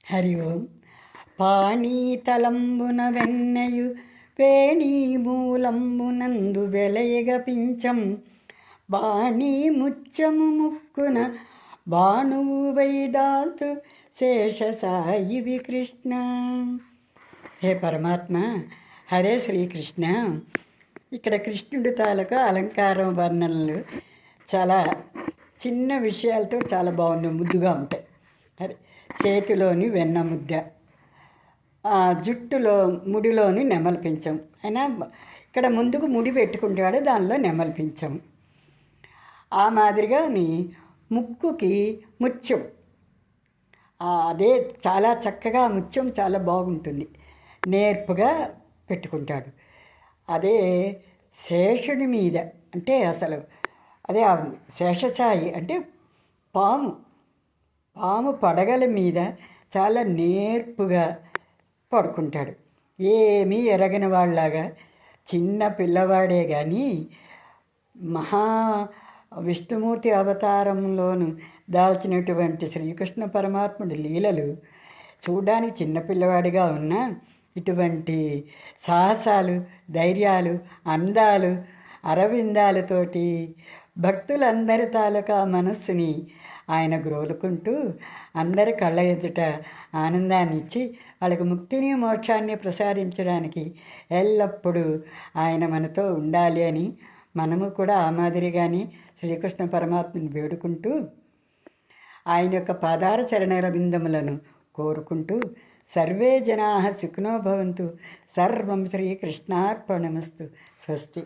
హరి ఓం. పాణీతలంబున వెన్నయు వేణీ మూలంబునందు వెలయగ పించం బాణీ ముత్యము ముక్కున బాణువు వైదాల్తు శేషసాయివి కృష్ణ. హే పరమాత్మ, హరే శ్రీకృష్ణ. ఇక్కడ కృష్ణుడి తాలూకా అలంకారం వర్ణనలు చాలా చిన్న విషయాలతో చాలా బాగుంది, ముద్దుగా ఉంటాయి. అరే, చేతిలోని వెన్న ముద్ద, జుట్టులో ముడిలోని నెమలి పించం. అయినా ఇక్కడ ముందుకు ముడి పెట్టుకుంటాడు, దానిలో నెమలి పించం. ఆ మాదిరిగాని ముక్కుకి ముత్యం, అదే చాలా చక్కగా ముత్యం చాలా బాగుంటుంది, నేర్పుగా పెట్టుకుంటాడు. అదే శేషుడి మీద అంటే అసలు అదే శేషసాయి అంటే పాము పడగల మీద చాలా నేర్పుగా పడుకుంటాడు. ఏమీ ఎరగని వాళ్ళలాగా, చిన్న పిల్లవాడే కానీ మహా విష్ణుమూర్తి అవతారంలోను దాల్చినటువంటి శ్రీకృష్ణ పరమాత్ముడి లీలలు చూడడానికి చిన్నపిల్లవాడిగా ఉన్న ఇటువంటి సాహసాలు, ధైర్యాలు, అందాలు, అరవిందాలతోటి భక్తులందరి తాలూకా మనస్సుని ఆయన గ్రోలుకుంటూ అందరి కళ్ళ ఎదుట ఆనందాన్ని ఇచ్చి వాళ్ళకి ముక్తిని మోక్షాన్ని ప్రసాదించడానికి ఎల్లప్పుడూ ఆయన మనతో ఉండాలి అని మనము కూడా ఆ మాదిరిగానే శ్రీకృష్ణ పరమాత్మని వేడుకుంటూ ఆయన యొక్క పాదార చరణల బిందములను కోరుకుంటూ సర్వే జనాః సుఖినో భవంతు. సర్వం శ్రీకృష్ణార్పణమస్తు. స్వస్తి.